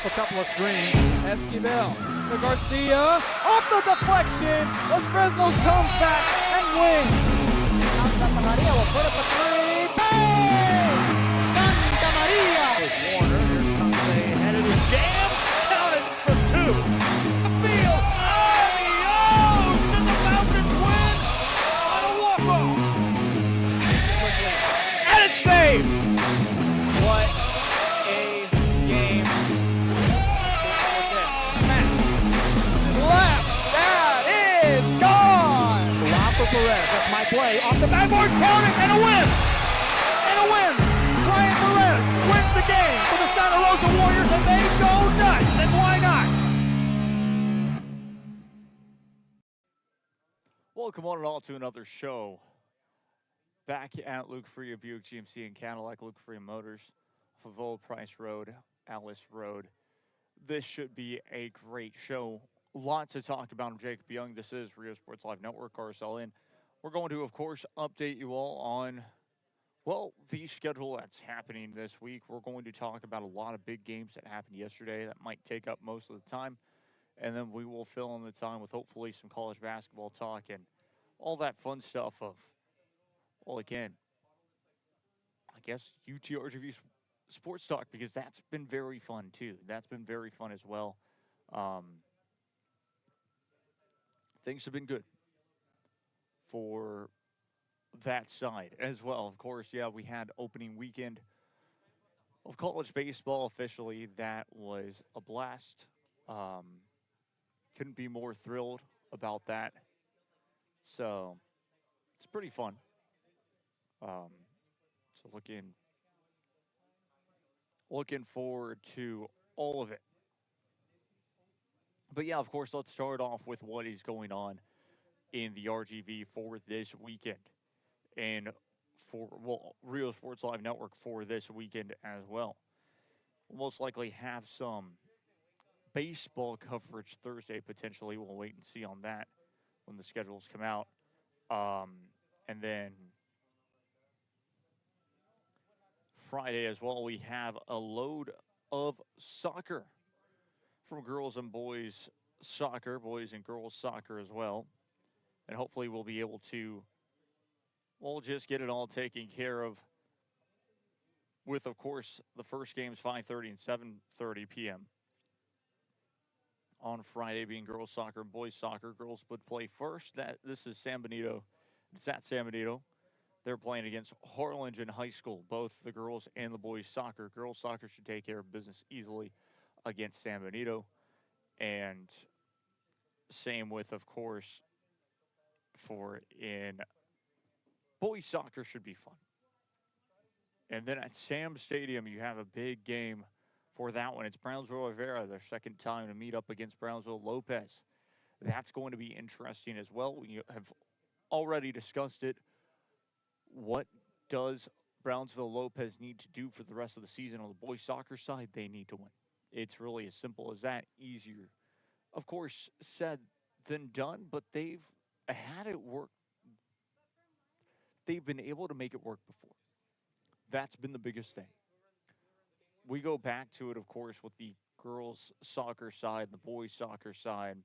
a couple of screens. Esquivel to Garcia. Off the deflection. Los Fresnos comes back and wins. Now Santa Maria will put up a three. Bang! Santa Maria! Here's Warner. Here comes a headed jam. Counted for two. Field. Adios! And the Falcons win on a walk-off. And it's saved. What a game. Smacked to the left. That is gone. Rafa Perez. That's my play. Off the backboard. Counting and a win. And a win. Ryan Perez wins the game for the Santa Rosa Warriors, and they go nuts. And why not? Welcome on and all to another show. Back at Luke Fruia Buick GMC in Cadillac, Luke Fruia Motors, Favole Price Road, Alice Road. This should be a great show. Lots to talk about. I'm Jacob Young. This is Rio Sports Live Network, RSL in. We're going to, of course, update you all on, well, the schedule that's happening this week. We're going to talk about a lot of big games that happened yesterday that might take up most of the time. And then we will fill in the time with hopefully some college basketball talk and all that fun stuff of, well, again, I guess UTRGV Sports Talk, because that's been very fun, too. That's been very fun as well. Things have been good for that side as well. Of course, yeah, we had opening weekend of college baseball officially. That was a blast. Couldn't be more thrilled about that. So it's pretty fun. So looking forward to all of it. But yeah, of course, let's start off with what is going on in the RGV for this weekend. And for, well, Rio Sports Live Network for this weekend as well. We'll most likely have some baseball coverage Thursday, potentially. We'll wait and see on that when the schedules come out. And then Friday as well, we have a load of soccer from girls and boys soccer, boys and girls soccer as well. And hopefully we'll be able to, well, just get it all taken care of with, of course, the first games 5:30 and 7:30 p.m. on Friday being girls soccer and boys soccer. Girls would play first. This is San Benito. It's at San Benito. They're playing against Harlingen High School, both the girls and the boys soccer. Girls soccer should take care of business easily against San Benito. And same with, of course, for in boys soccer should be fun. And then at Sam Stadium, you have a big game for that one. It's Brownsville Rivera, their second time to meet up against Brownsville Lopez. That's going to be interesting as well. We have already discussed it. What does Brownsville Lopez need to do for the rest of the season on the boys soccer side? They need to win. It's really as simple as that. Easier, of course, said than done, but they've had it work. They've been able to make it work before. That's been the biggest thing. We go back to it, of course, with the girls soccer side, the boys soccer side.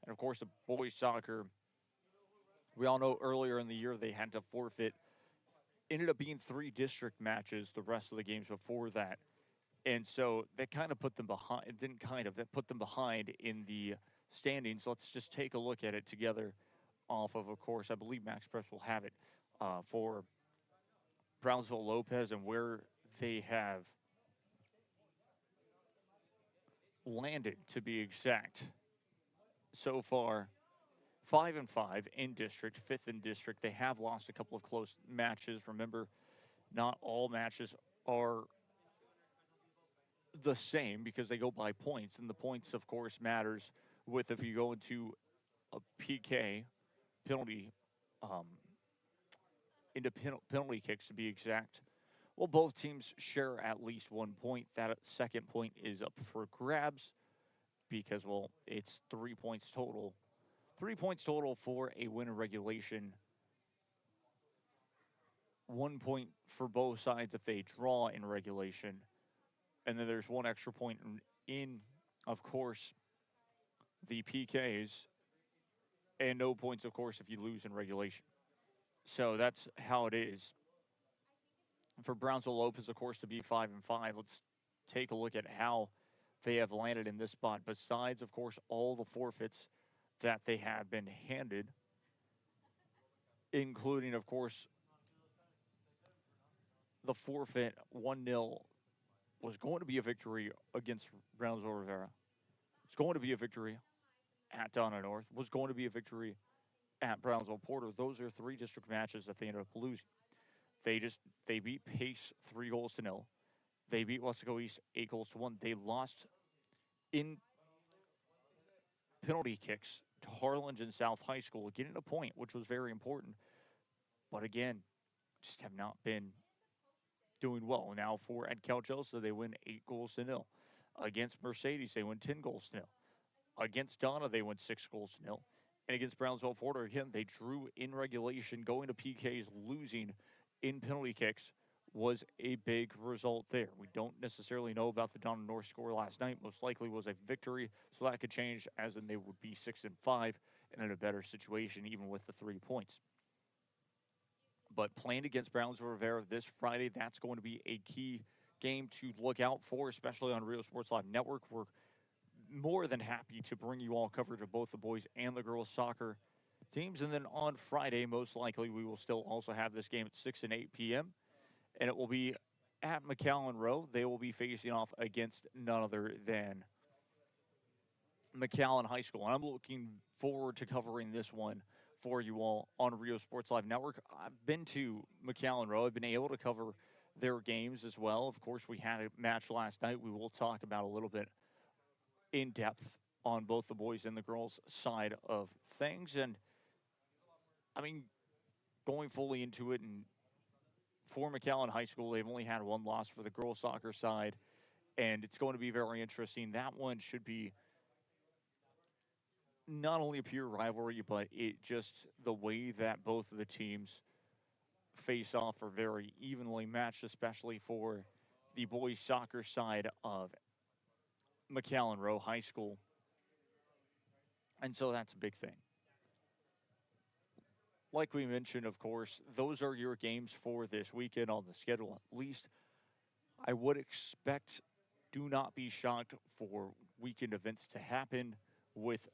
And, of course, the boys soccer, we all know earlier in the year they had to forfeit. Ended up being 3 district matches the rest of the games before that. And so that kind of put them behind. It didn't kind of. That put them behind in the standings. Let's just take a look at it together off of course, I believe Max Press will have it for Brownsville Lopez and where they have landed, to be exact. So far, 5-5 in district, 5th in district. They have lost a couple of close matches. Remember, not all matches are the same because they go by points, and the points, of course, matters with if you go into a PK penalty, into penalty kicks to be exact. Well, both teams share at least 1 point. That second point is up for grabs because, well, it's 3 points total. 3 points total for a win in regulation. 1 point for both sides if they draw in regulation. And then there's 1 extra point in, of course, the PKs, and no points, of course, if you lose in regulation. So that's how it is. For Brownsville Lopez, of course, to be 5-5, let's take a look at how they have landed in this spot. Besides, of course, all the forfeits that they have been handed, including, of course, the forfeit 1-0 was going to be a victory against Brownsville Rivera. It's going to be a victory at Donna North. Was going to be a victory at Brownsville Porter. Those are 3 district matches that they ended up losing. They beat Pace 3-0. They beat Wesco East 8-1. They lost in penalty kicks to Harlingen South High School, getting a point, which was very important. But again, just have not been doing well. Now for Ed Calchelsa, they win 8-0. Against Mercedes, they win 10-0. Against Donna, they win 6-0. And against Brownsville Porter, again, they drew in regulation, going to PKs, losing in penalty kicks was a big result there. We don't necessarily know about the Donna North score last night. Most likely was a victory, so that could change, as in they would be 6-5 and in a better situation, even with the 3 points. But playing against Brownsville Rivera this Friday, that's going to be a key game to look out for, especially on Rio Sports Live Network. We're more than happy to bring you all coverage of both the boys and the girls soccer teams. And then on Friday, most likely, we will still also have this game at 6 and 8 p.m. And it will be at McAllen Row. They will be facing off against none other than McAllen High School. And I'm looking forward to covering this one for you all on Rio Sports Live Network. I've been to McAllen Row. I've been able to cover their games as well. Of course, we had a match last night we will talk about a little bit in depth on both the boys and the girls side of things. And I mean, going fully into it, and for McAllen High School, they've only had 1 loss for the girls soccer side, and it's going to be very interesting. That one should be not only a pure rivalry, but it just the way that both of the teams face off are very evenly matched, especially for the boys soccer side of McAllen Row High School. And so that's a big thing. Like we mentioned, of course, those are your games for this weekend on the schedule. At least I would expect, do not be shocked for weekend events to happen with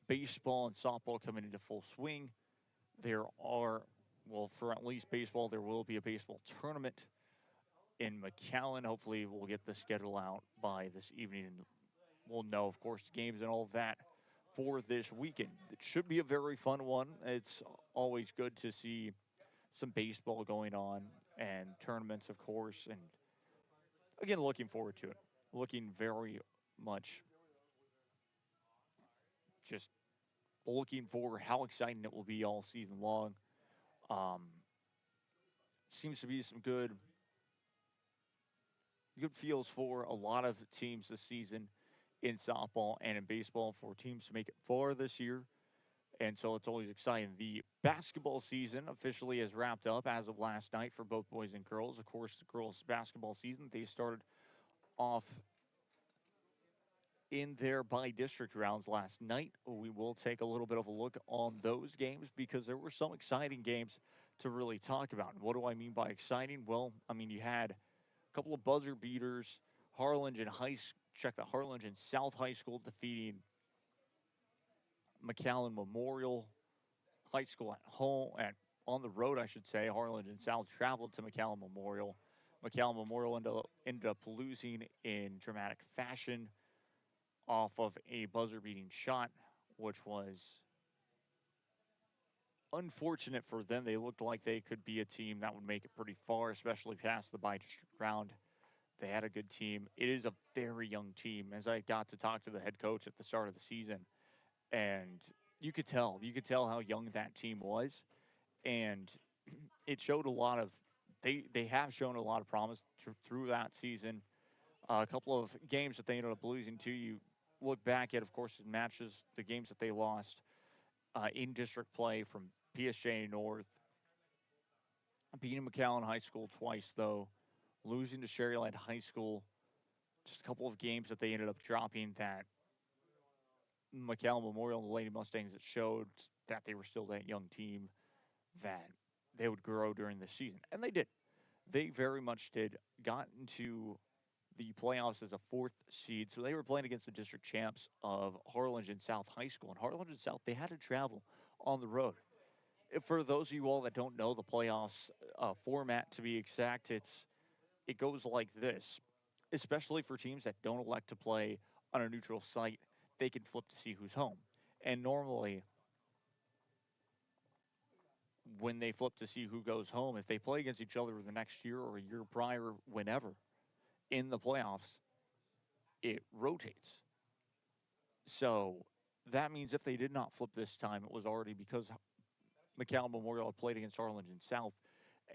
baseball and softball coming into full swing. There are, well, for at least baseball, there will be a baseball tournament in McAllen. Hopefully we'll get the schedule out by this evening, and we'll know, of course, the games and all of that for this weekend. It should be a very fun one. It's always good to see some baseball going on and tournaments, of course. And again, looking forward to it. Looking very much just looking for how exciting it will be all season long. Seems to be some good feels for a lot of teams this season in softball and in baseball for teams to make it far this year. And so it's always exciting. The basketball season officially has wrapped up as of last night for both boys and girls. Of course, the girls' basketball season, they started off in their by-district rounds last night. We will take a little bit of a look on those games because there were some exciting games to really talk about. And what do I mean by exciting? Well, I mean, you had a couple of buzzer beaters. Harlingen South High School defeating McAllen Memorial High School at home, on the road, I should say. Harlingen South traveled to McAllen Memorial. McAllen Memorial ended up losing in dramatic fashion off of a buzzer-beating shot, which was unfortunate for them. They looked like they could be a team that would make it pretty far, especially past the by-district round. They had a good team. It is a very young team. As I got to talk to the head coach at the start of the season, and you could tell how young that team was, and it showed a lot of, they have shown a lot of promise through that season. A couple of games that they ended up losing to, you look back at, of course, the matches, the games that they lost in district play from PSJ North, beating McAllen High School twice, though, losing to Sherryland High School just a couple of games that they ended up dropping that McAllen Memorial and the Lady Mustangs that showed that they were still that young team that they would grow during the season. And they did. They very much did. Got into the playoffs as a 4th seed. So they were playing against the district champs of Harlingen South High School. And Harlingen South, they had to travel on the road. For those of you all that don't know the playoffs format, to be exact, it goes like this. Especially for teams that don't elect to play on a neutral site, they can flip to see who's home. And normally, when they flip to see who goes home, if they play against each other the next year or a year prior, whenever, in the playoffs, it rotates. So that means if they did not flip this time, it was already because McAllen Memorial had played against Harlingen South.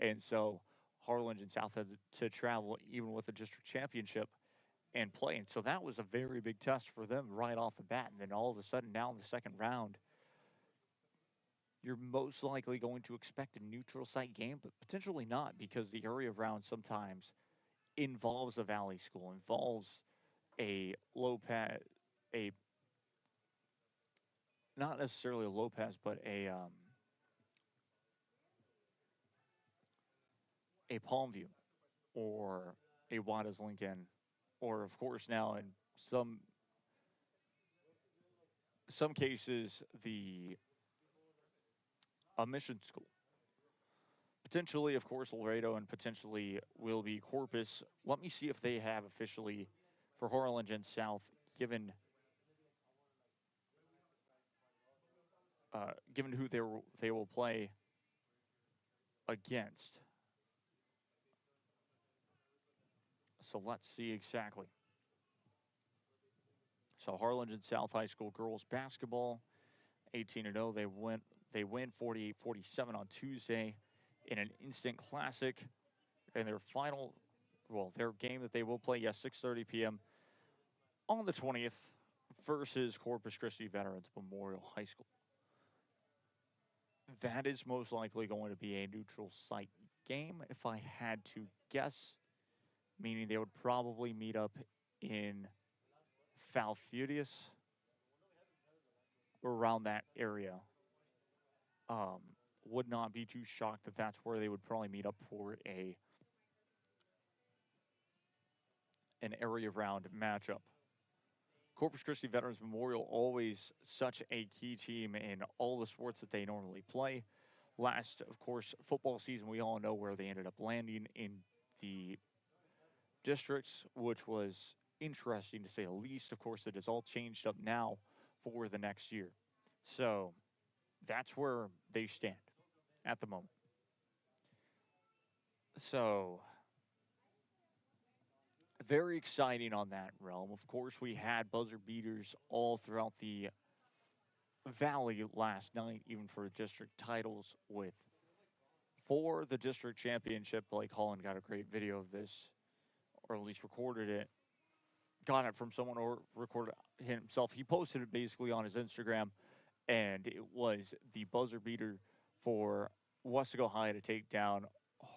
And so Harlingen South had to travel even with the district championship and play. And so that was a very big test for them right off the bat. And then all of a sudden, now in the second round, you're most likely going to expect a neutral site game, but potentially not, because the area round sometimes involves a valley school, involves a low pass, not necessarily a low pass, but a Palmview or a Wattas Lincoln, or of course now in some cases a mission school. Potentially, of course, Laredo, and potentially will be Corpus. Let me see if they have officially for Harlingen South given who they will play against. So let's see exactly. So Harlingen South High School girls basketball, 18-0. They win 48-47 on Tuesday in an instant classic. And their game that they will play, 6:30 p.m. on the 20th versus Corpus Christi Veterans Memorial High School. That is most likely going to be a neutral site game, if I had to guess, meaning they would probably meet up in Falfurdius, around that area. Would not be too shocked if that's where they would probably meet up for an area round matchup. Corpus Christi Veterans Memorial, always such a key team in all the sports that they normally play. Last, of course, football season, we all know where they ended up landing in the districts, which was interesting to say the least. Of course, it has all changed up now for the next year. So that's where they stand at the moment. So very exciting on that realm. Of course, we had buzzer beaters all throughout the Valley last night, even for district titles for the district championship. Blake Holland got a great video of this, or at least recorded it. Got it from someone or recorded it himself. He posted it basically on his Instagram, and it was the buzzer beater for Wesco High to take down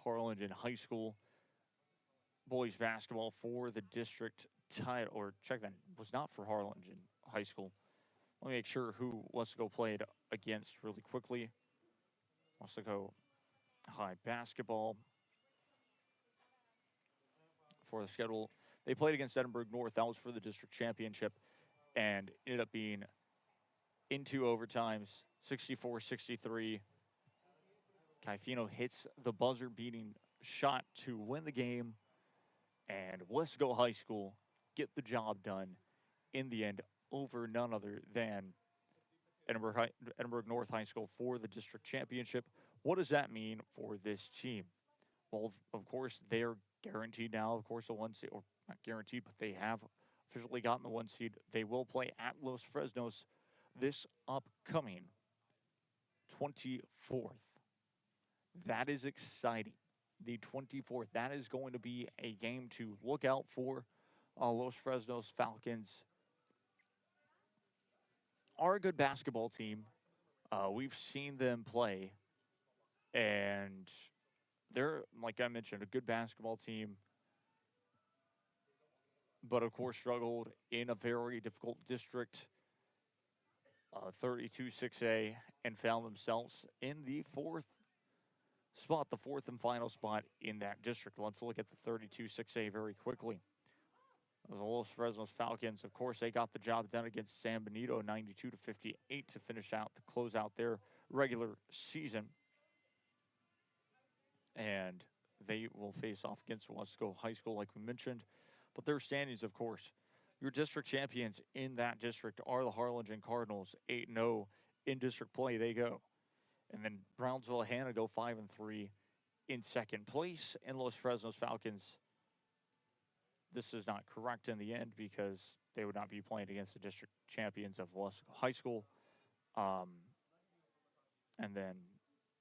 Harlingen High School boys basketball for the district title. Or check that, was not for Harlingen High School. Let me make sure who Wesco played against really quickly. Wesco High basketball for the schedule. They played against Edinburgh North. That was for the district championship, and ended up being in 2 overtimes, 64-63. Caifino hits the buzzer-beating shot to win the game, and Wesco High School get the job done in the end over none other than Edinburgh North High School for the district championship. What does that mean for this team? Well, of course, they're guaranteed now, of course, a 1 seed, or not guaranteed, but they have officially gotten the 1 seed. They will play at Los Fresnos this upcoming 24th. That is exciting. The 24th. That is going to be a game to look out for. Los Fresnos Falcons are a good basketball team. We've seen them play, and they're, like I mentioned, a good basketball team. but of course struggled in a very difficult district, 32-6A, and found themselves in the fourth spot, the fourth and final spot in that district. Let's look at the 32-6A very quickly. The Los Fresnos Falcons, of course, they got the job done against San Benito, 92-58, to close out their regular season. And they will face off against Wesco High School, like we mentioned. But their standings, of course, your district champions in that district are the Harlingen Cardinals, 8-0 in district play. They go. And then Brownsville-Hanna go 5-3 in second place. And Los Fresnos Falcons, this is not correct in the end because they would not be playing against the district champions of Wesco High School. And then,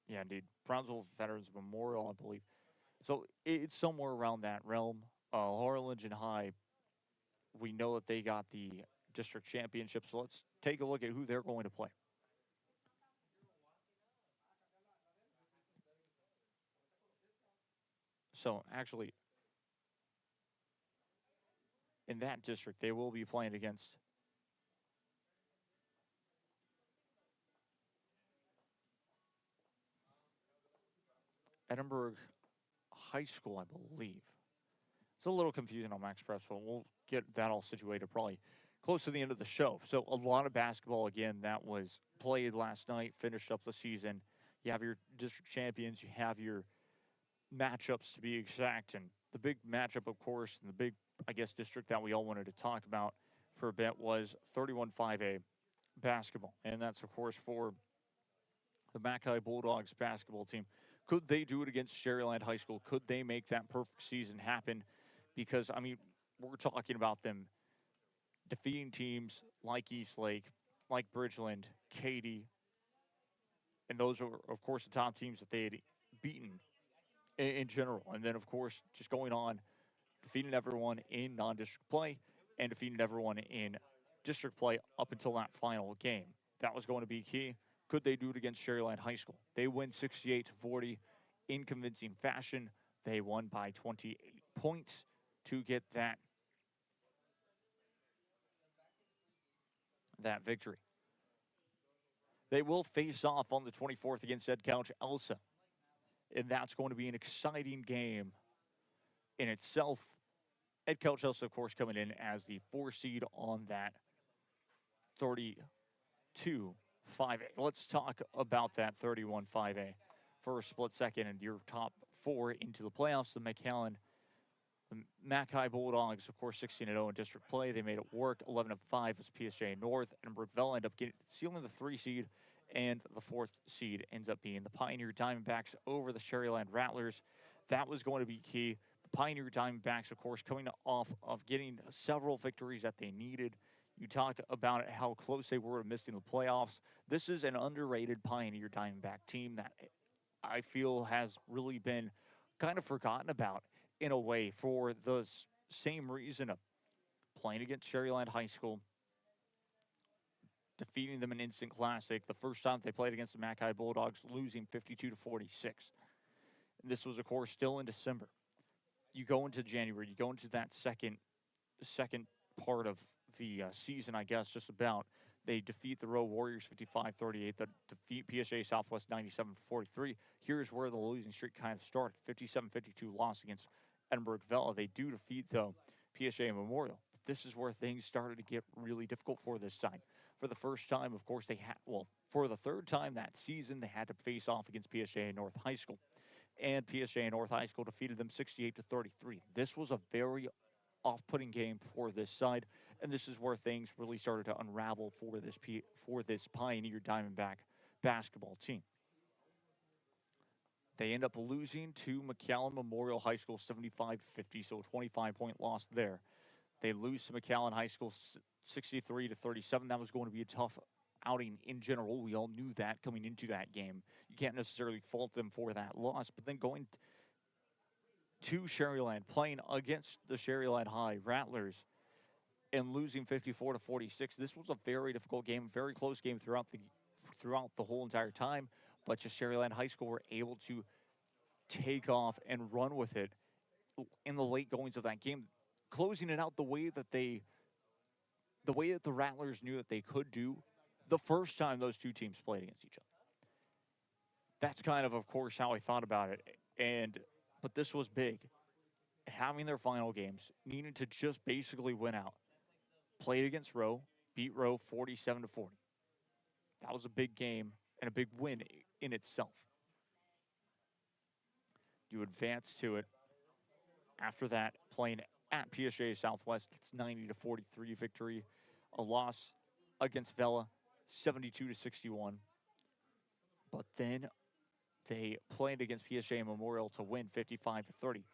yeah, indeed, Brownsville Veterans Memorial, I believe. So it's somewhere around that realm. Harlingen High, we know that they got the district championship, so let's take a look at who they're going to play. So, actually, in that district, they will be playing against Edinburgh High School, I believe. It's a little confusing on Max Press, but we'll get that all situated probably close to the end of the show. So a lot of basketball, again, that was played last night, finished up the season. You have your district champions. You have your matchups, to be exact. And the big matchup, of course, and the big, I guess, district that we all wanted to talk about for a bit was 31-5A basketball. And that's, of course, for the Mackay Bulldogs basketball team. Could they do it against Sherryland High School? Could they make that perfect season happen? Because, I mean, we're talking about them defeating teams like Eastlake, like Bridgeland, Katy, and those are, of course, the top teams that they had beaten in general. And then, of course, just going on, defeating everyone in non-district play and defeating everyone in district play up until that final game. That was going to be key. Could they do it against Sherryland High School? They win 68-40 in convincing fashion. They won by 28 points to get that victory. They will face off on the 24th against Ed Couch Elsa. And that's going to be an exciting game in itself. Ed Couch Elsa, of course, coming in as the 4 seed on that 32-5A. Let's talk about that 31-5A for a split second and your top 4 into the playoffs. The Mackay Bulldogs, of course, 16-0 in district play. They made it work. 11-5 was PSJ North, and Brookville ended up sealing the 3 seed, and the 4th seed ends up being the Pioneer Diamondbacks over the Sherryland Rattlers. That was going to be key. The Pioneer Diamondbacks, of course, coming off of getting several victories that they needed. You talk about how close they were to missing the playoffs. This is an underrated Pioneer Diamondback team that I feel has really been kind of forgotten about in a way for the same reason of playing against Sherryland High School, defeating them in Instant Classic. The first time they played against the Mackay Bulldogs, losing 52-46. This was, of course, still in December. You go into January, you go into that second part of the season, I guess, just about. They defeat the Row Warriors 55-38. They defeat PSA Southwest 97-43. Here's where the losing streak kind of started. 57-52 loss against Edinburgh Vella. They do defeat, though, PSA Memorial. But this is where things started to get really difficult for this side. For the first time, of course, for the third time that season, they had to face off against PSA North High School. And PSA North High School defeated them 68-33. This was a very off-putting game for this side, and this is where things really started to unravel for this Pioneer Diamondback basketball team. They end up losing to McAllen Memorial High School 75-50, so a 25-point loss there. They lose to McAllen High School 63-37. That was going to be a tough outing in general. We all knew that coming into that game. You can't necessarily fault them for that loss, but then going to Sherryland, playing against the Sherryland High Rattlers, and losing 54-46. This was a very difficult game, very close game throughout the whole entire time, but just Sherryland High School were able to take off and run with it in the late goings of that game. closing it out the way that the Rattlers knew that they could do the first time those two teams played against each other. That's kind of course, how I thought about it. But this was big. Having their final games, needed to just basically win out. Played against Rowe, beat Rowe 47-40. That was a big game and a big win in itself. You advance to it. After that, playing at PSA Southwest, it's 90-43 victory. A loss against Vela, 72-61. But then they played against PSA Memorial to win 55-30.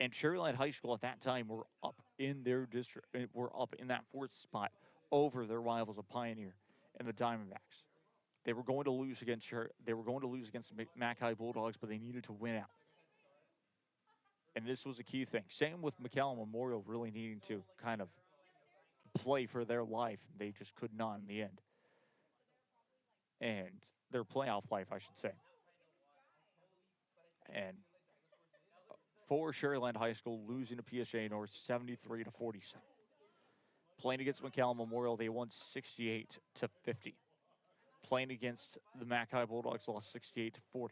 And Cherryland High School at that time were up in their district. Were up in that fourth spot over their rivals of Pioneer and the Diamondbacks. They were going to lose against the Mac High Bulldogs, but they needed to win out. And this was a key thing. Same with McAllen Memorial really needing to kind of play for their life. They just could not in the end. And their playoff life, I should say. And for Cherryland High School, losing to PSA North 73-47. Playing against McAllen Memorial, they won 68-50. Playing against the Mac High Bulldogs, lost 68-40.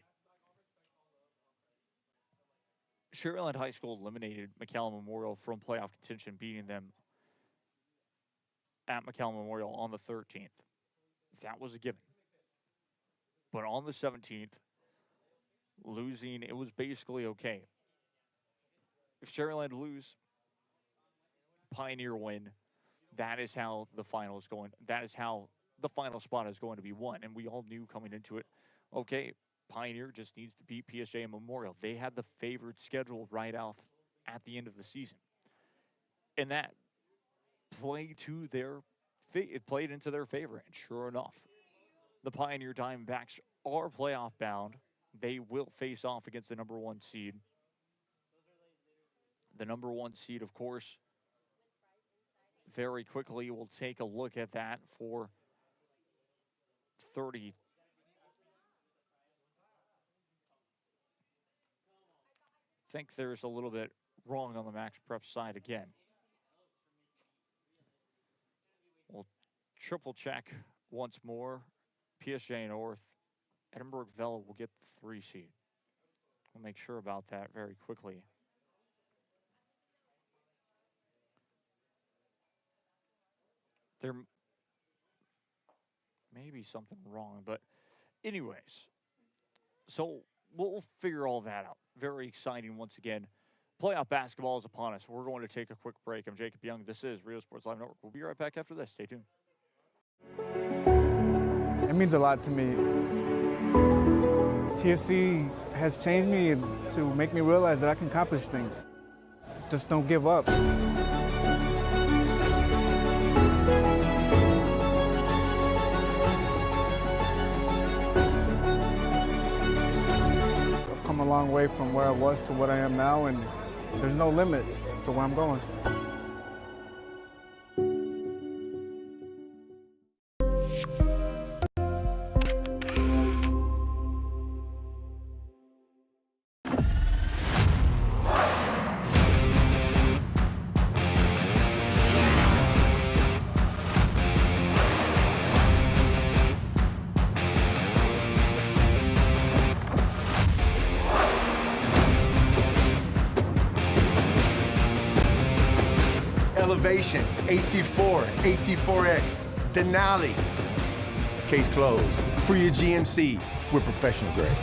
Cherryland High School eliminated McAllen Memorial from playoff contention, beating them at McAllen Memorial on the 13th. That was a given. But on the 17th, losing, it was basically okay. If Cherryland lose, Pioneer win, that is how the final is going. That is how the final spot is going to be won. And we all knew coming into it, okay, Pioneer just needs to beat PSA Memorial. They had the favored schedule right off at the end of the season. And that played into their favor. And sure enough, the Pioneer Diamondbacks are playoff bound. They will face off against the number 1 seed. The number 1 seed, of course, very quickly we'll take a look at that for 30. I think there's a little bit wrong on the Max Prep side again. We'll triple check once more. PSA North, Edinburgh Vela will get the 3 seed. We'll make sure about that very quickly. There may be something wrong, but anyways, so we'll figure all that out. Very exciting once again. Playoff basketball is upon us. We're going to take a quick break. I'm Jacob Young. This is Rio Sports Live Network. We'll be right back after this. Stay tuned. It means a lot to me. TSC has changed me to make me realize that I can accomplish things. Just don't give up. I've come a long way from where I was to what I am now, and there's no limit to where I'm going. Elevation, AT4, AT4X, Denali. Case closed. Fruia GMC, we're professional grade.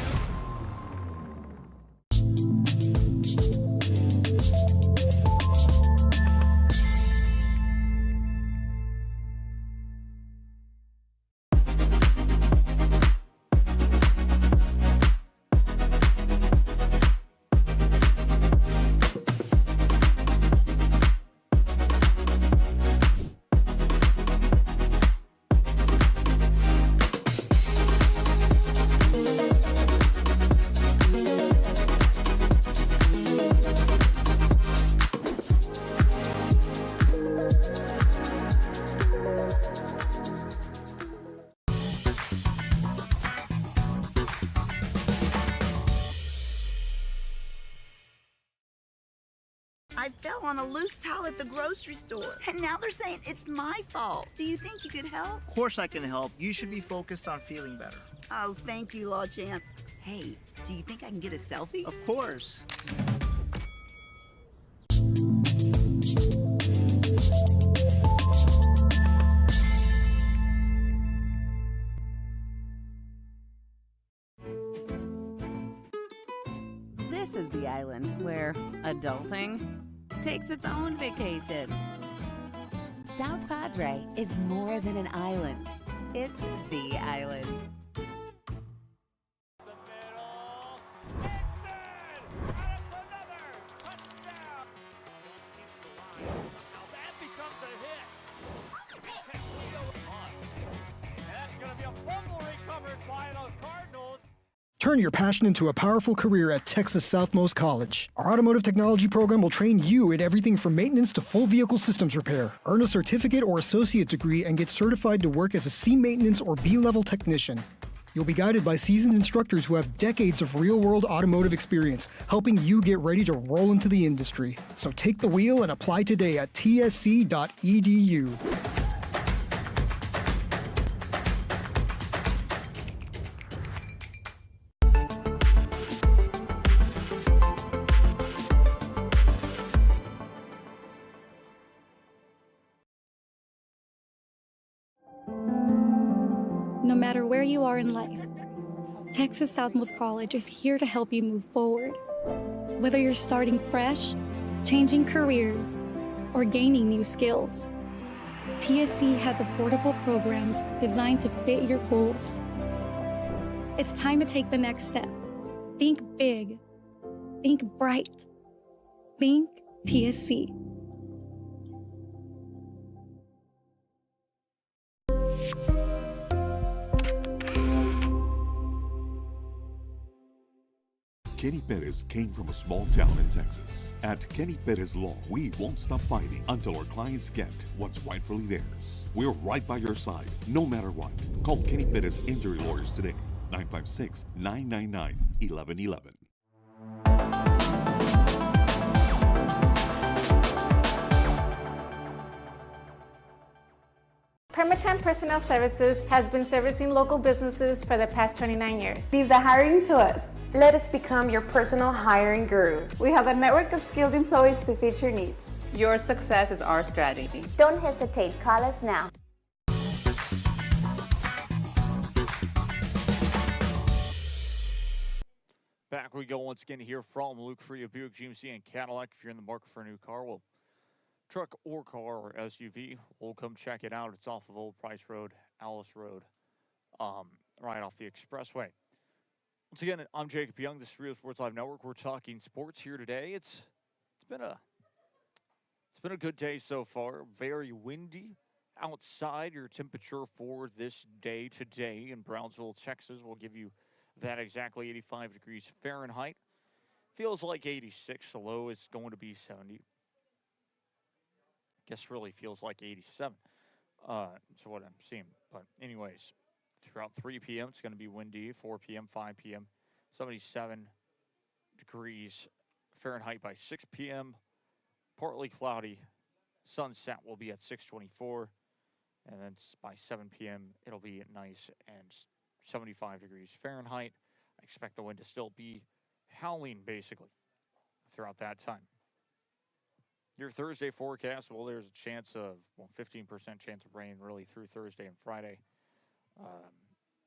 I fell on a loose towel at the grocery store, and now they're saying it's my fault. Do you think you could help? Of course I can help. You should be focused on feeling better. Oh, thank you, Law Champ. Hey, do you think I can get a selfie? Of course. This is the island where adulting takes its own vacation. South Padre is more than an island. It's the island. Turn your passion into a powerful career at Texas Southmost College. Our automotive technology program will train you in everything from maintenance to full vehicle systems repair. Earn a certificate or associate degree and get certified to work as a C maintenance or B-level technician. You'll be guided by seasoned instructors who have decades of real-world automotive experience, helping you get ready to roll into the industry. So take the wheel and apply today at tsc.edu. No matter where you are in life, Texas Southmost College is here to help you move forward. Whether you're starting fresh, changing careers, or gaining new skills, TSC has affordable programs designed to fit your goals. It's time to take the next step. Think big. Think bright. Think TSC. Kenny Perez came from a small town in Texas. At Kenny Perez Law, we won't stop fighting until our clients get what's rightfully theirs. We're right by your side, no matter what. Call Kenny Perez Injury Lawyers today, 956-999-1111. Permatemp Personnel Services has been servicing local businesses for the past 29 years. Leave the hiring to us. Let us become your personal hiring guru. We have a network of skilled employees to fit your needs. Your success is our strategy. Don't hesitate, call us now. Back we go once again to hear from Luke Fruia, Buick GMC and Cadillac. If you're in the market for a new car, well, truck or car or SUV, we'll come check it out. It's off of Old Price Road, Alice Road, right off the expressway. Once again, I'm Jacob Young. This is Rio Sports Live Network. We're talking sports here today. It's been a good day so far. Very windy outside. Your temperature for this day today in Brownsville, Texas, will give you that exactly 85 degrees Fahrenheit. Feels like 86. The low is going to be 70. Guess really feels like 87. That's what I'm seeing. But anyways, throughout 3 p.m., it's going to be windy. 4 p.m., 5 p.m., 77 degrees Fahrenheit by 6 p.m. Partly cloudy. Sunset will be at 6:24. And then by 7 p.m., it'll be nice and 75 degrees Fahrenheit. I expect the wind to still be howling, basically, throughout that time. Your Thursday forecast, well, there's a chance of, 15% chance of rain really through Thursday and Friday.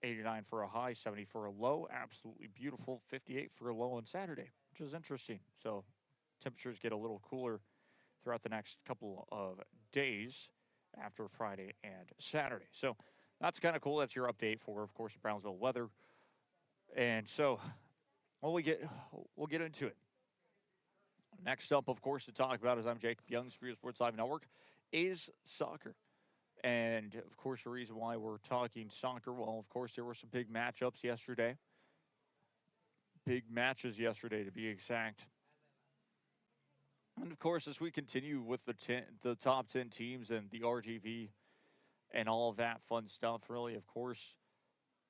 89 for a high, 70 for a low. Absolutely beautiful. 58 for a low on Saturday, which is interesting. So temperatures get a little cooler throughout the next couple of days after Friday and Saturday. So that's kind of cool. That's your update for, of course, Brownsville weather. And so we'll get into it. Next up, of course, to talk about, as I'm Jacob Young, Rio Sports Live Network, is soccer. And, of course, the reason why we're talking soccer, well, of course, there were some big matchups yesterday. Big matches yesterday, to be exact. And, of course, as we continue with the top 10 teams and the RGV and all of that fun stuff, really, of course,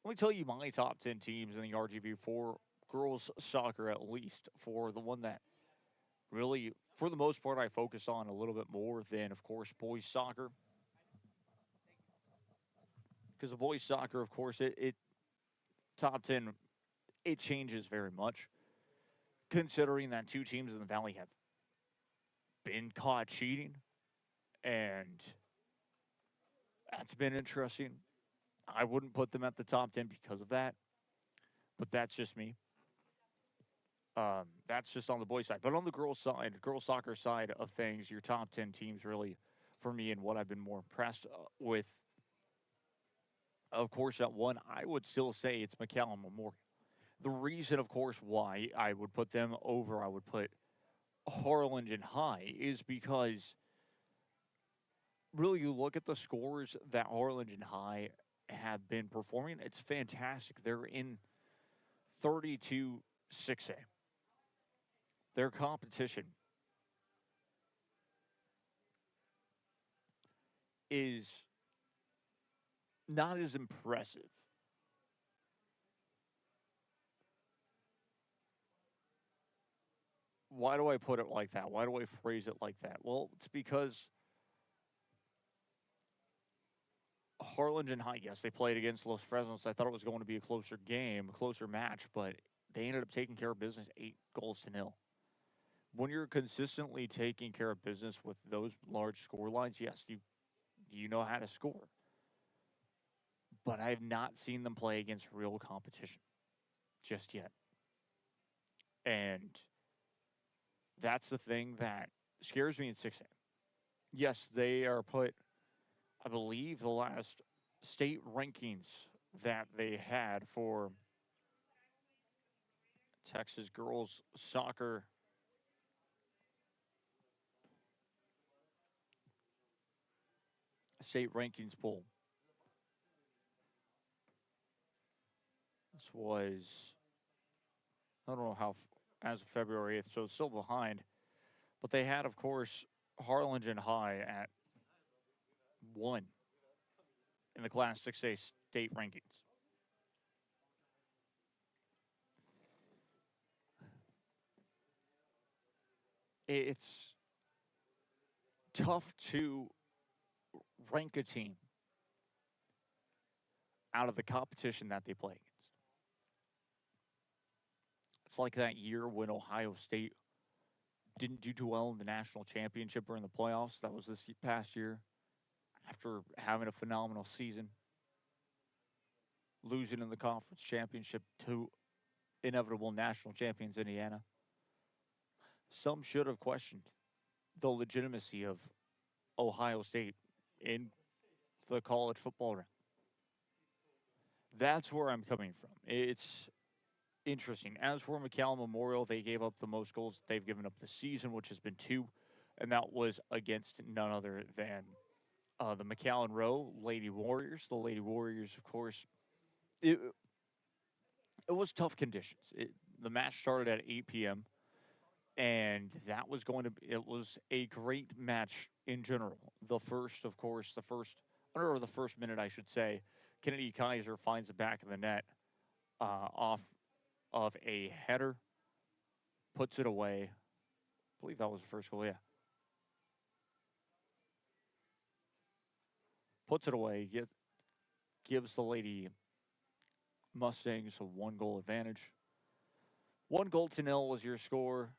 let me tell you my top 10 teams in the RGV for girls soccer, at least, for the one that really, for the most part, I focus on a little bit more than, of course, boys soccer. Because the boys soccer, of course, it top 10, it changes very much. Considering that two teams in the Valley have been caught cheating, and that's been interesting. I wouldn't put them at the top 10 because of that, but that's just me. That's just on the boys' side. But on the girls' side, girls' soccer side of things, your top 10 teams really, for me, and what I've been more impressed with, of course, at one, I would still say it's McAllen Memorial. The reason, of course, why I would put them over, I would put Harlingen High, is because really you look at the scores that Harlingen High have been performing, it's fantastic. They're in 32 6A. Their competition is not as impressive. Why do I put it like that? Why do I phrase it like that? Well, it's because Harlingen High, yes, they played against Los Fresnos. I thought it was going to be a closer game, a closer match, but they ended up taking care of business 8-0. When you're consistently taking care of business with those large score lines, yes, you know how to score. But I have not seen them play against real competition just yet. And that's the thing that scares me in 6A. Yes, they are put, I believe, the last state rankings that they had for Texas girls soccer state rankings poll. This was, I don't know how, as of February 8th, so it's still behind. But they had, of course, Harlingen High at 1 in the Class 6A state rankings. It's tough to rank a team out of the competition that they play against. It's like that year when Ohio State didn't do too well in the national championship or in the playoffs. That was this past year after having a phenomenal season, losing in the conference championship to inevitable national champions Indiana. Some should have questioned the legitimacy of Ohio State in the college football round. That's where I'm coming from. It's interesting. As for McAllen Memorial, they gave up the most goals they've given up this season, which has been 2, and that was against none other than the McAllen Row Lady Warriors. The Lady Warriors, of course, it was tough conditions. The match started at 8 p.m., and it was a great match in general. The first minute, I should say, Kennedy Kaiser finds the back of the net off of a header, puts it away. I believe that was the first goal, yeah. Puts it away, gives the Lady Mustangs a 1-goal advantage. 1-0 was your score.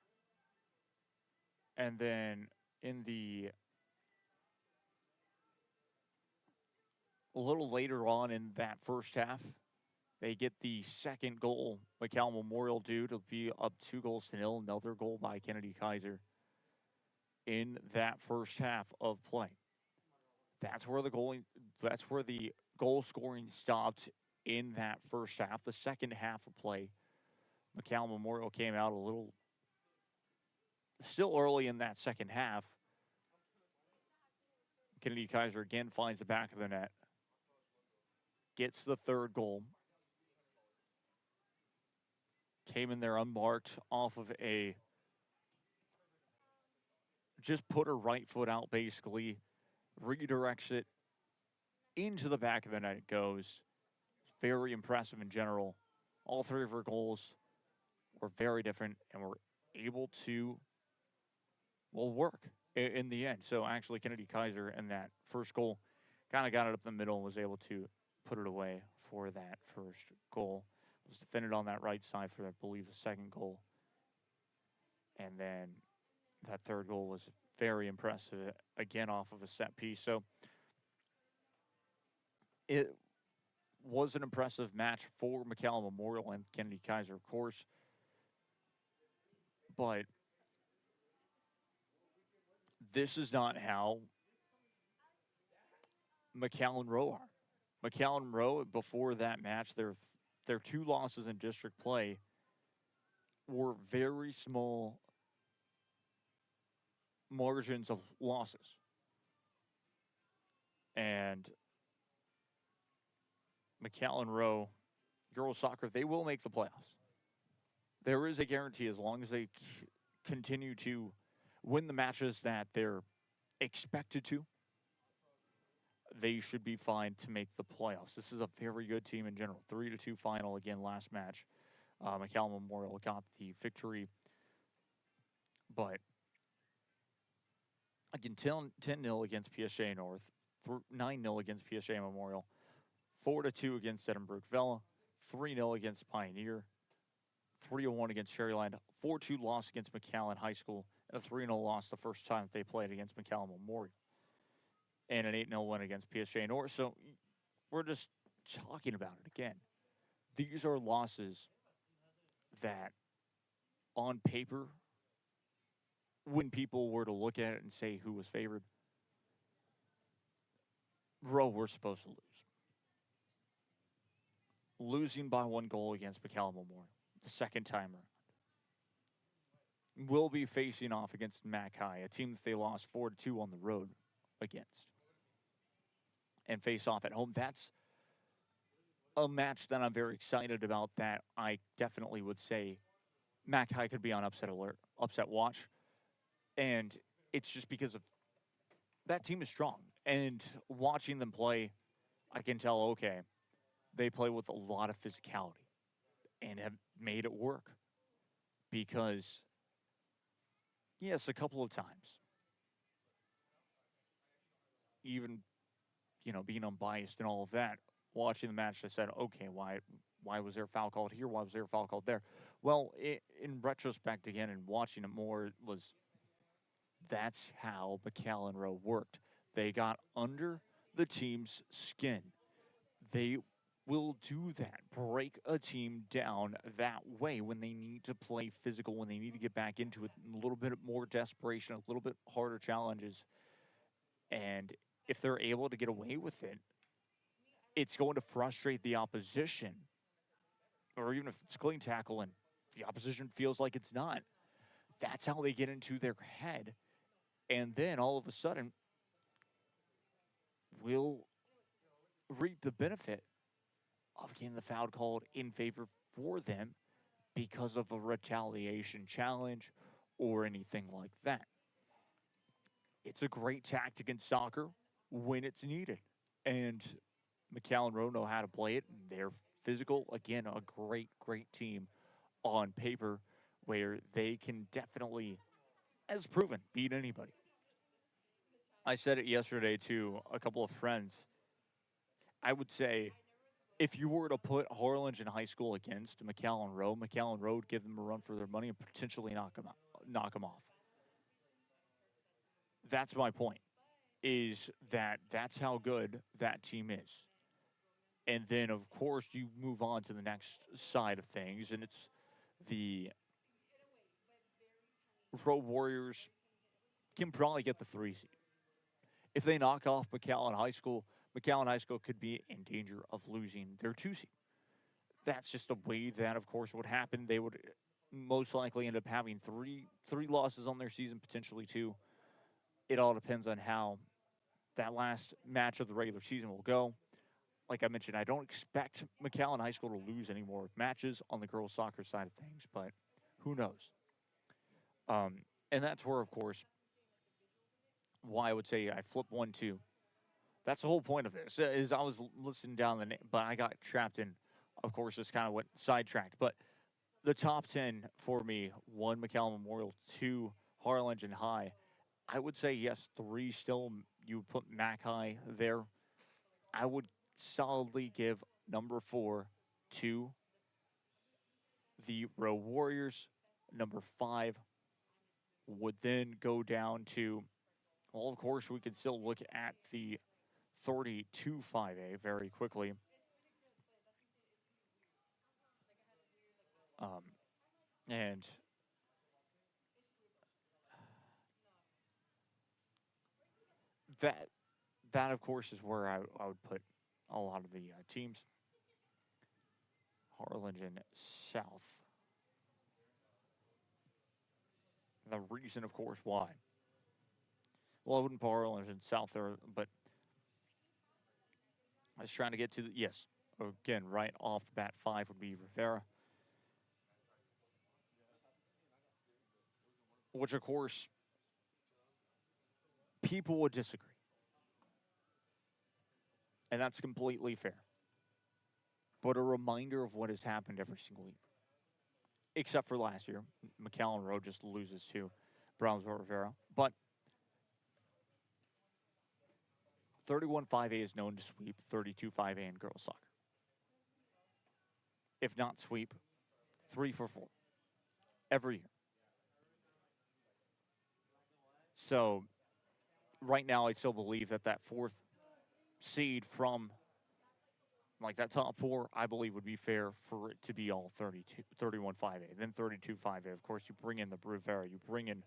And then a little later on in that first half, they get the second goal, McAllen Memorial do, to be up 2-0. Another goal by Kennedy Kaiser in that first half of play. That's where the goal scoring stopped in that first half. The second half of play, McAllen Memorial came out a little, still early in that second half. Kennedy Kaiser again finds the back of the net, gets the third goal. Came in there unmarked off of just put her right foot out, basically, redirects it into the back of the net. It goes. Very impressive in general. All 3 of her goals were very different and were able to will work in the end. So actually, Kennedy Kaiser in that first goal kind of got it up the middle and was able to put it away for that first goal. Was defended on that right side for, I believe, the second goal. And then that third goal was very impressive, again, off of a set piece. So it was an impressive match for McAllen Memorial and Kennedy Kaiser, of course. But this is not how McAllen Rowe are. McAllen Rowe, before that match, their 2 losses in district play were very small margins of losses. And McAllen Rowe, girls soccer, they will make the playoffs. There is a guarantee as long as they continue to win the matches that they're expected to, they should be fine to make the playoffs. This is a very good team in general. 3-2 final again last match. McAllen Memorial got the victory. But again, 10-0 against PSA North, 9-0 against PSA Memorial, 4-2 against Edinburgh Vella, 3-0 against Pioneer, 3-1 against Sherryland, 4-2 loss against McAllen High School, and a 3-0 loss the first time they played against McAllen Memorial, and an 8-0 win against PSA North. So we're just talking about it again. These are losses that, on paper, when people were to look at it and say who was favored, Rowe were supposed to lose. Losing by 1 goal against McAllen Memorial, the second time around. Will be facing off against Mac High, a team that they lost 4-2 on the road against, and face off at home. That's a match that I'm very excited about, that I definitely would say Mac High could be on upset alert, upset watch. And it's just because of that team is strong. And watching them play, I can tell, okay, they play with a lot of physicality and have made it work. Because, yes, a couple of times, even, being unbiased and all of that, watching the match, I said, okay, why was there a foul called here? Why was there a foul called there? Well, in retrospect, again, and watching it more, that's how McAllen Rowe worked. They got under the team's skin. They will do that, break a team down that way when they need to play physical, when they need to get back into it, a little bit more desperation, a little bit harder challenges. And if they're able to get away with it, it's going to frustrate the opposition. Or even if it's clean tackle and the opposition feels like it's not. That's how they get into their head. And then all of a sudden, we'll reap the benefit of getting the foul called in favor for them because of a retaliation challenge or anything like that. It's a great tactic in soccer when it's needed. And McAllen Rowe know how to play it. They're physical. Again, a great, great team on paper where they can definitely, as proven, beat anybody. I said it yesterday to a couple of friends. I would say if you were to put Harlingen High School against McAllen Rowe would give them a run for their money and potentially knock them off. That's my point, is that's how good that team is. And then, of course, you move on to the next side of things, and it's the Rowe Warriors can probably get the 3 seed. If they knock off McAllen High School could be in danger of losing their 2 seed. That's just the way that, of course, would happen. They would most likely end up having three losses on their season, potentially 2. It all depends on how that last match of the regular season will go. Like I mentioned, I don't expect McAllen High School to lose any more matches on the girls' soccer side of things, but who knows? And that's where, of course, why I would say I flip 1-2. That's the whole point of this, is I was listening down the name, but I got trapped in, of course, this kind of went sidetracked. But the top 10 for me, 1, McAllen Memorial, 2, Harlingen High, I would say yes, 3 still. You would put Mackay there. I would solidly give number 4 to the Row Warriors. Number 5 would then go down to, well, of course, we could still look at the 32 5A very quickly. And that of course is where I would put a lot of the teams. Harlingen South. The reason, of course, why. Well, I wouldn't put Harlingen South there, but I was trying to get to the, yes, again, right off the bat, 5 would be Rivera. Which, of course, people would disagree. And that's completely fair. But a reminder of what has happened every single year. Except for last year. McAllen Road just loses to Brownsville Rivera. But 31 5A is known to sweep 32 5A in girls soccer. If not sweep, 3 for 4. Every year. So, right now, I still believe that 4th seed from, like, that top 4, I believe would be fair for it to be all 31 5A. Then 32 5A. Of course, you bring in the Rivera. You bring in,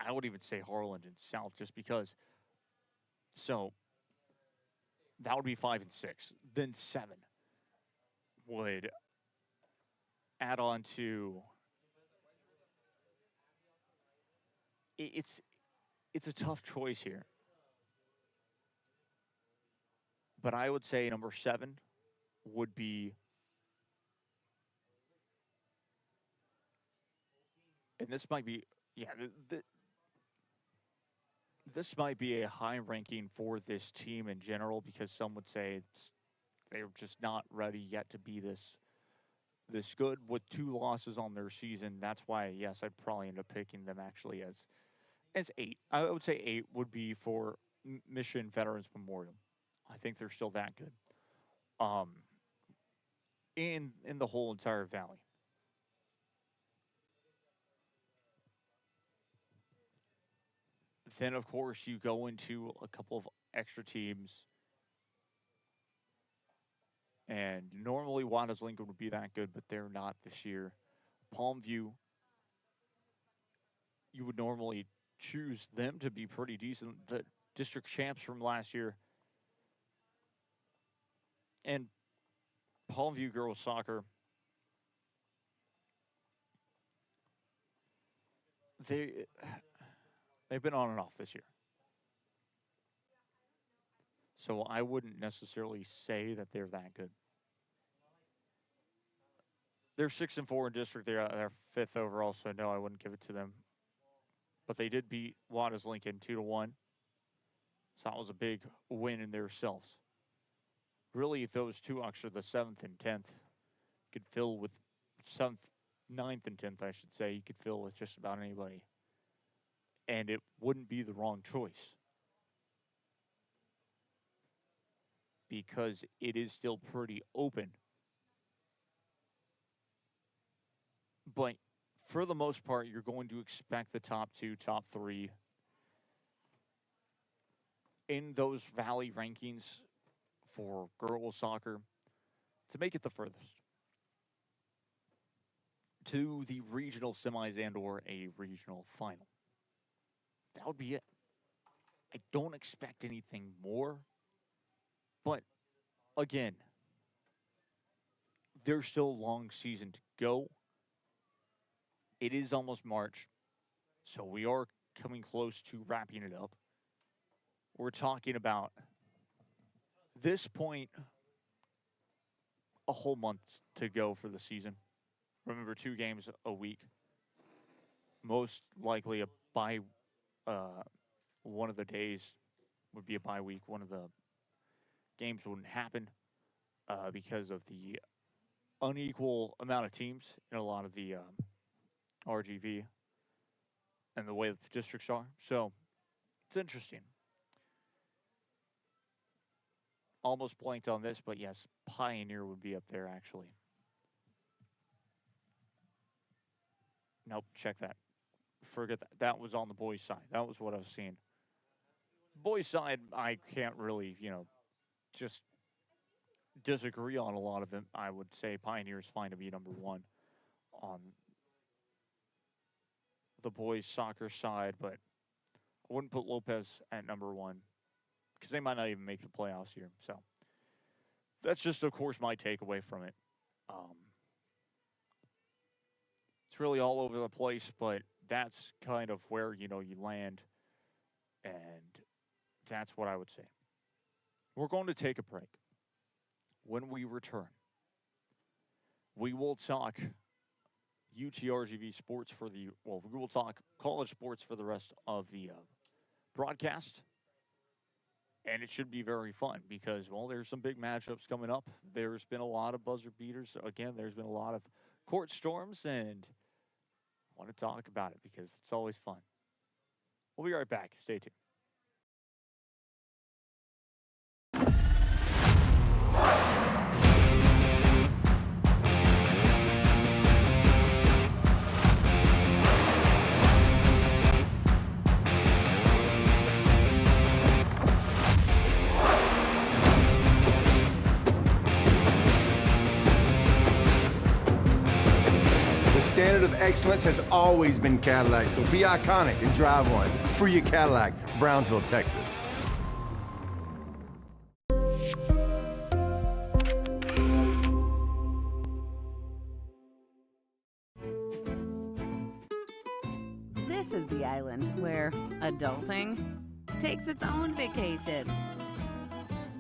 I would even say Harlingen South, just because. So, that would be 5 and 6. Then 7 would add on to. It's a tough choice here. But I would say number 7 would be, and this might be, this might be a high ranking for this team in general, because some would say they're just not ready yet to be this good with 2 losses on their season. That's why, yes, I'd probably end up picking them actually as 8. I would say 8 would be for Mission Veterans Memorial. I think they're still that good. In the whole entire valley. Then, of course, you go into a couple of extra teams. And normally, Juarez Lincoln would be that good, but they're not this year. Palmview, you would normally choose them to be pretty decent. The district champs from last year. And Palmview girls soccer, they've been on and off this year. So I wouldn't necessarily say that they're that good. They're 6-4 in district. They're 5th overall, so no, I wouldn't give it to them. But they did beat Juarez Lincoln 2-1. So that was a big win in themselves. Really, those 2 extra, the 7th and 10th, could fill with 7th, 9th, and 10th, I should say. You could fill with just about anybody. And it wouldn't be the wrong choice. Because it is still pretty open. But for the most part, you're going to expect the top 2, top 3 in those Valley rankings for girls soccer to make it the furthest to the regional semis and or a regional final. That would be it. I don't expect anything more. But again, there's still a long season to go. It is almost March, so we are coming close to wrapping it up. We're talking about this point, a whole month to go for the season. Remember, 2 games a week. Most likely a bye. One of the days would be a bye week. One of the games wouldn't happen because of the unequal amount of teams in a lot of the RGV and the way that the districts are. So it's interesting. Almost blanked on this, but yes, Pioneer would be up there actually. Nope, check that. Forget that. That was on the boys' side. That was what I was seeing. Boys' side, I can't really, just disagree on a lot of it. I would say Pioneer is fine to be number one on the boys' soccer side, but I wouldn't put Lopez at number one because they might not even make the playoffs here. So that's just, of course, my takeaway from it. It's really all over the place, but that's kind of where, you land, and that's what I would say. We're going to take a break. When we return, we will talk UTRGV sports we will talk college sports for the rest of the broadcast. And it should be very fun because, there's some big matchups coming up. There's been a lot of buzzer beaters. Again, there's been a lot of court storms, and I want to talk about it because it's always fun. We'll be right back. Stay tuned. The standard of excellence has always been Cadillac, so be iconic and drive one. Fruia Cadillac, Brownsville, Texas. This is the island where adulting takes its own vacation.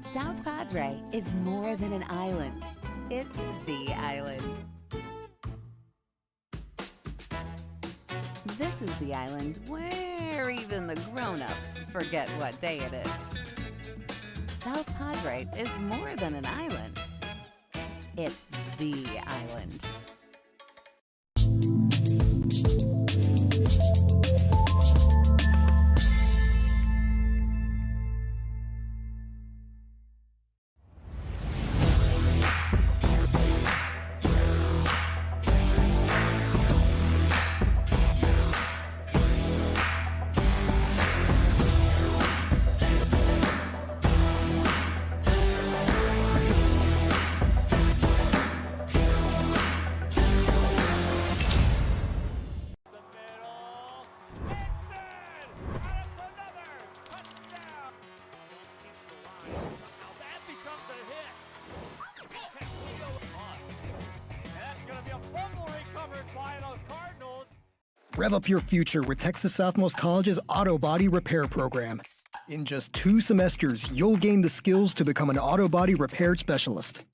South Padre is more than an island. It's the island. This is the island where even the grown-ups forget what day it is. South Padre is more than an island. It's the island. Rev up your future with Texas Southmost College's Auto Body Repair Program. In just 2 semesters, you'll gain the skills to become an auto body repair specialist.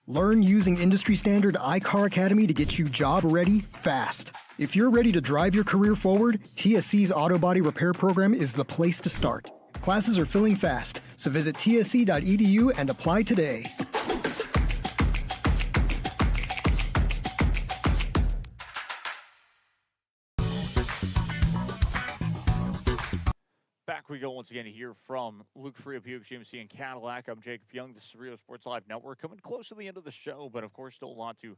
Learn using industry standard iCar Academy to get you job ready fast. If you're ready to drive your career forward, TSC's Auto Body Repair Program is the place to start. Classes are filling fast, so visit tsc.edu and apply today. Back we go once again to hear from Luke Fruia, GMC and Cadillac. I'm Jacob Young. This is Rio Sports Live Network. Coming close to the end of the show, but of course still a lot to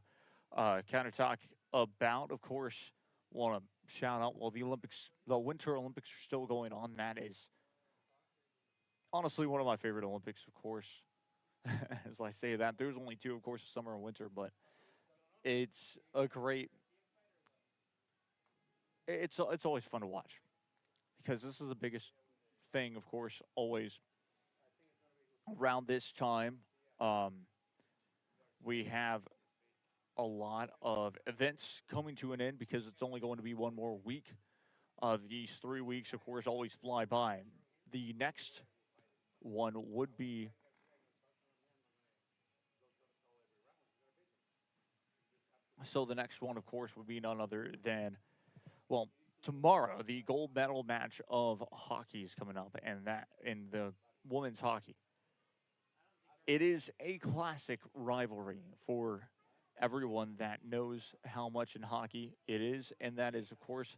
kind of talk about. Of course, want to shout out, the Winter Olympics are still going on. That is honestly one of my favorite Olympics, of course. As I say that, there's only 2, of course, summer and winter, but it's a great, it's always fun to watch. Because this is the biggest thing, of course, always around this time. We have a lot of events coming to an end because it's only going to be one more week. These 3 weeks, of course, always fly by. The next one would be the next one, of course, would be none other than, tomorrow, the gold medal match of hockey is coming up, and that in the women's hockey. It is a classic rivalry for everyone that knows how much in hockey it is, and that is, of course,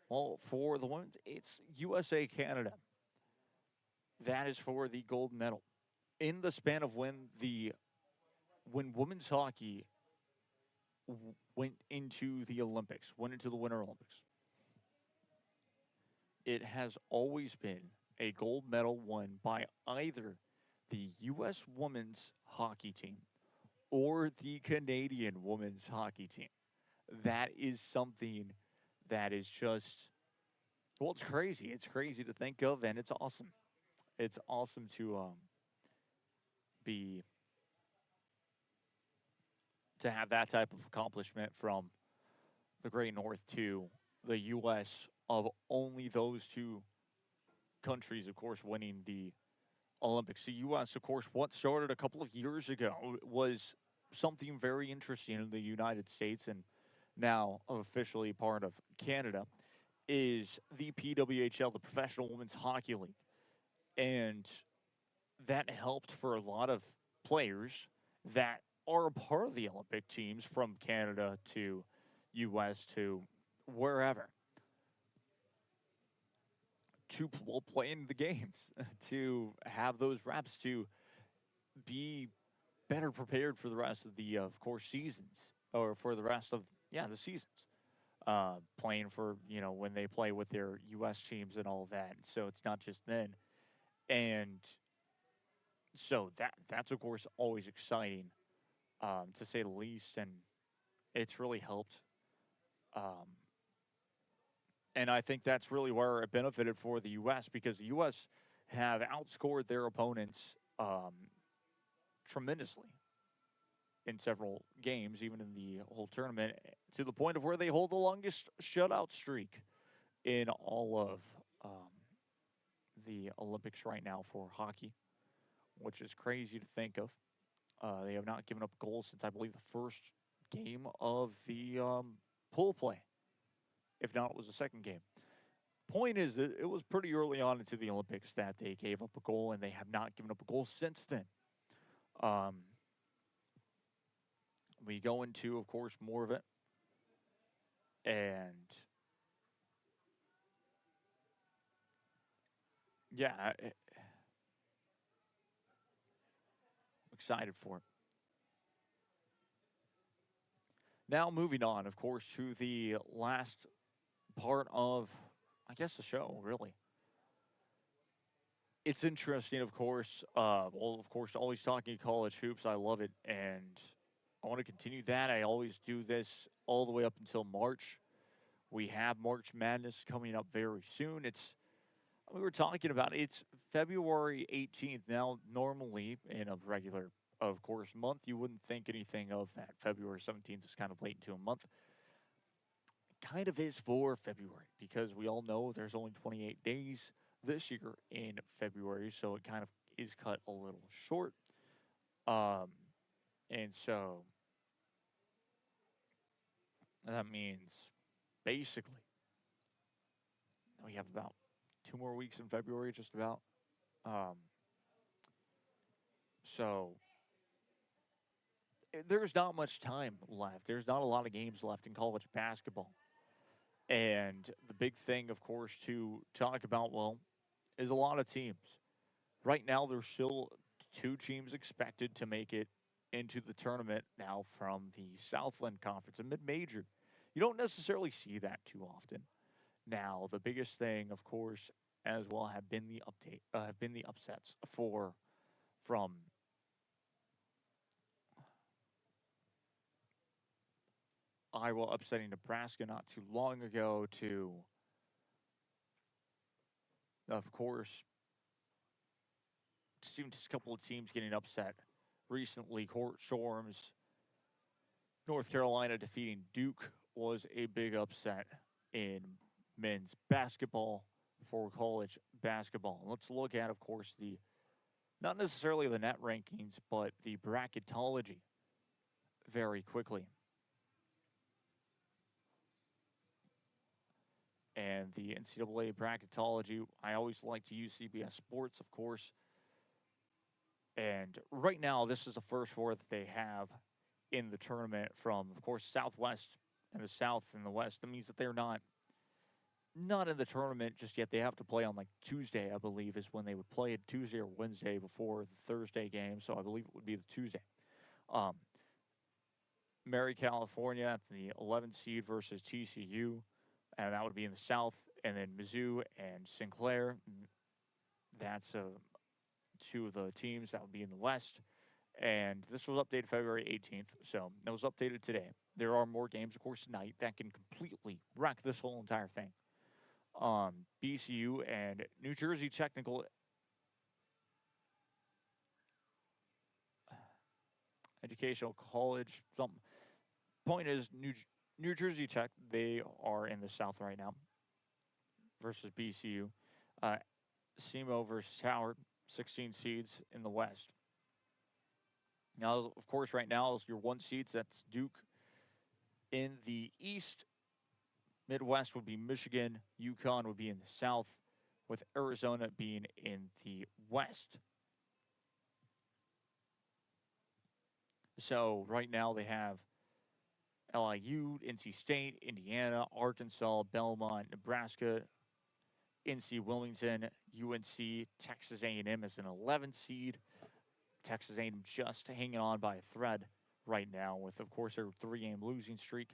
well, for the women, it's USA Canada. That is for the gold medal. In the span of when women's hockey went into the Olympics, went into the Winter Olympics, it has always been a gold medal won by either the U.S. women's hockey team or the Canadian women's hockey team. That is something that is just, well, it's crazy. It's crazy to think of, and it's awesome. It's awesome to have that type of accomplishment from the Great North to the U.S. of only those two countries, of course, winning the Olympics. The U.S., of course, what started a couple of years ago was something very interesting in the United States and now officially part of Canada is the PWHL, the Professional Women's Hockey League. And that helped for a lot of players that are a part of the Olympic teams from Canada to U.S. to wherever to play in the games, to have those reps, to be better prepared for the rest of the, of course, seasons, or for the rest of, the seasons. Playing for, when they play with their U.S. teams and all of that. So it's not just then. And so that's, of course, always exciting, to say the least. And it's really helped. And I think that's really where it benefited for the U.S. because the U.S. have outscored their opponents tremendously in several games, even in the whole tournament, to the point of where they hold the longest shutout streak in all of the Olympics right now for hockey, which is crazy to think of. They have not given up goals since, I believe, the first game of the pool play. If not, it was the second game. Point is, that it was pretty early on into the Olympics that they gave up a goal, and they have not given up a goal since then. We go into, of course, more of it. And, I'm excited for it. Now moving on, of course, to the last part of, I guess, the show, really. It's interesting, of course. Always talking college hoops. I love it, and I want to continue that. I always do this all the way up until March. We have March Madness coming up very soon. We were talking about it's February 18th. Now, normally in a regular, of course, month, you wouldn't think anything of that. February 17th is kind of late into a month. Kind of is for February because we all know there's only 28 days this year in February, so it kind of is cut a little short. And so that means basically we have about 2 more weeks in February, just about. So there's not much time left. There's not a lot of games left in college basketball. And the big thing, of course, to talk about, is a lot of teams. Right now, there's still 2 teams expected to make it into the tournament now from the Southland Conference, a mid-major. You don't necessarily see that too often. Now, the biggest thing, of course, as well have been the upsets from Iowa upsetting Nebraska not too long ago to, of course, just a couple of teams getting upset recently. Court Storms, North Carolina defeating Duke was a big upset in men's basketball for college basketball. And let's look at, of course, not necessarily the net rankings, but the bracketology very quickly. And the NCAA bracketology, I always like to use CBS Sports, of course. And right now, this is the first 4 that they have in the tournament from, of course, Southwest and the South and the West. That means that they're not in the tournament just yet. They have to play on like Tuesday, I believe, is when they would play it, Tuesday or Wednesday before the Thursday game. So I believe it would be the Tuesday. Mary, California at the 11th seed versus TCU, and that would be in the South. And then Mizzou and Sinclair, that's two of the teams that would be in the West. And this was updated February 18th, so that was updated today. There are more games, of course, tonight that can completely wreck this whole entire thing. BCU and New Jersey Technical Educational College. Point is, New Jersey Tech, they are in the South right now versus BCU. SEMO versus Howard, 16 seeds in the West. Now, of course, right now is your 1 seeds. That's Duke. In the East, Midwest would be Michigan. UConn would be in the South, with Arizona being in the West. So right now they have LIU, NC State, Indiana, Arkansas, Belmont, Nebraska, NC Wilmington, UNC, Texas A&M as an 11 seed. Texas A&M just hanging on by a thread right now with, of course, their 3-game losing streak.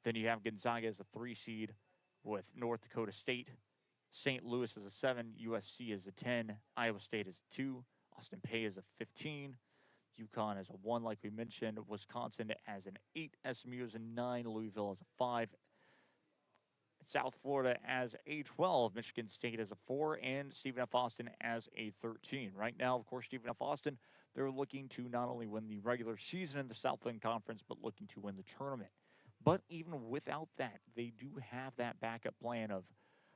Then you have Gonzaga as a 3 seed with North Dakota State. St. Louis as a 7, USC as a 10, Iowa State as a 2, Austin Peay as a 15, UConn as a 1, like we mentioned, Wisconsin as an 8, SMU as a 9, Louisville as a 5, South Florida as a 12, Michigan State as a 4, and Stephen F. Austin as a 13. Right now, of course, Stephen F. Austin, they're looking to not only win the regular season in the Southland Conference, but looking to win the tournament. But even without that, they do have that backup plan of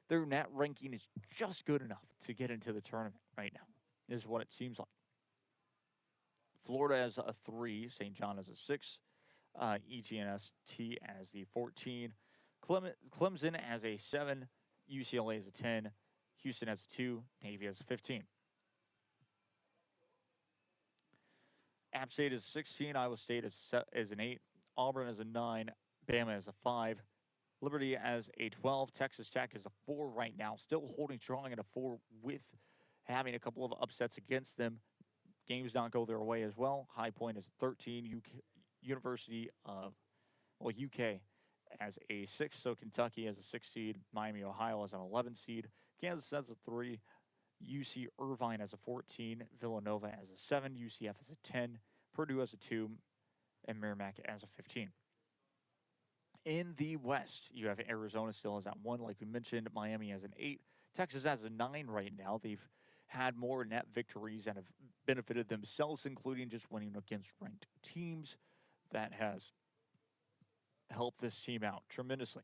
their net ranking is just good enough to get into the tournament right now, is what it seems like. Florida as a 3, St. John as a 6, ETNST as the 14, Clemson as a 7, UCLA as a 10, Houston as a 2, Navy as a 15. App State is 16, Iowa State is an 8, Auburn as a 9, Bama as a 5, Liberty as a 12, Texas Tech is a 4 right now, still holding strong at a 4 with having a couple of upsets against them. Games not go their way as well. High Point is 13, UK as a 6, so Kentucky as a 6 seed, Miami, Ohio as an 11 seed, Kansas as a 3, UC Irvine as a 14, Villanova as a 7, UCF as a 10, Purdue as a 2, and Merrimack as a 15. In the West, you have Arizona still as at 1, like we mentioned, Miami as an 8, Texas as a 9 right now. They've had more net victories and have benefited themselves, including just winning against ranked teams. That has helped this team out tremendously.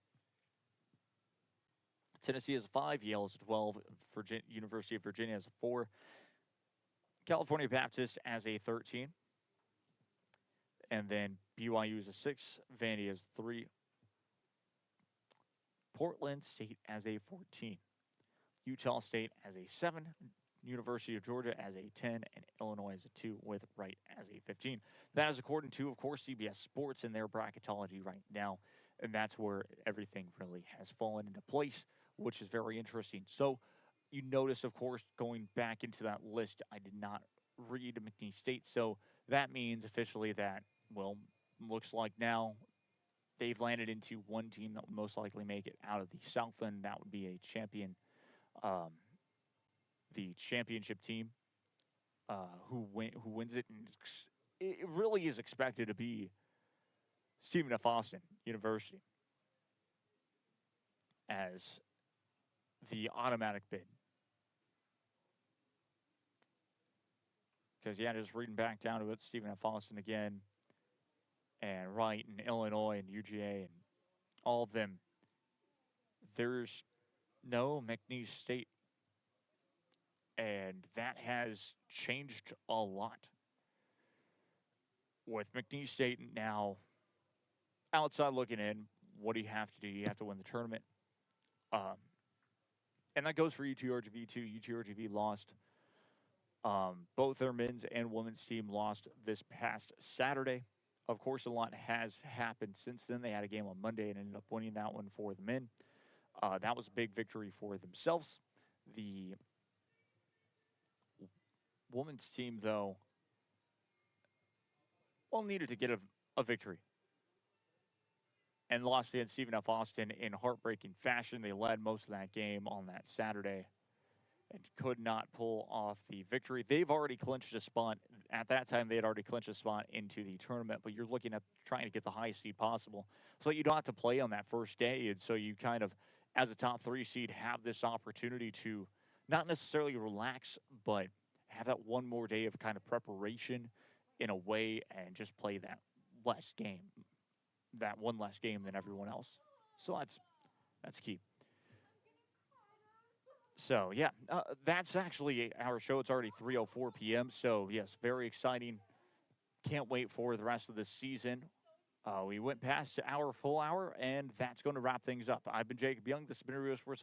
Tennessee is a 5, Yale is a 12, University of Virginia as a 4, California Baptist as a 13, and then BYU is a 6, Vandy as a 3, Portland State as a 14, Utah State as a 7, University of Georgia as a 10, and Illinois as a 2, with Wright as a 15. That is according to, of course, CBS Sports and their bracketology right now, and that's where everything really has fallen into place, which is very interesting. So you notice, of course, going back into that list, I did not read McNeese State, so that means officially that, well, looks like now they've landed into one team that will most likely make it out of the Southland. That would be a champion, the championship team who wins it. And it really is expected to be Stephen F. Austin University as the automatic bid. Because, yeah, just reading back down to it, Stephen F. Austin again, and Wright, and Illinois, and UGA, and all of them. There's no McNeese State. And that has changed a lot. With McNeese State now outside looking in, what do you have to do? You have to win the tournament. And that goes for UTRGV too. UTRGV lost. Both their men's and women's team lost this past Saturday. of course, a lot has happened since then. They had a game on Monday and ended up winning that one for the men. That was a big victory for themselves. The women's team, though, needed to get a victory. And lost against Stephen F. Austin in heartbreaking fashion. They led most of that game on that Saturday and could not pull off the victory. They've already clinched a spot. At that time, they had already clinched a spot into the tournament, but you're looking at trying to get the highest seed possible so you don't have to play on that first day. And so you kind of, as a top 3 seed, have this opportunity to not necessarily relax, but have that one more day of kind of preparation in a way and just play that one less game than everyone else. So that's key. So, yeah, that's actually our show. It's already 3:04 p.m. So, yes, very exciting. Can't wait for the rest of the season. We went past our full hour, and that's going to wrap things up. I've been Jacob Young. This has been Rio Sports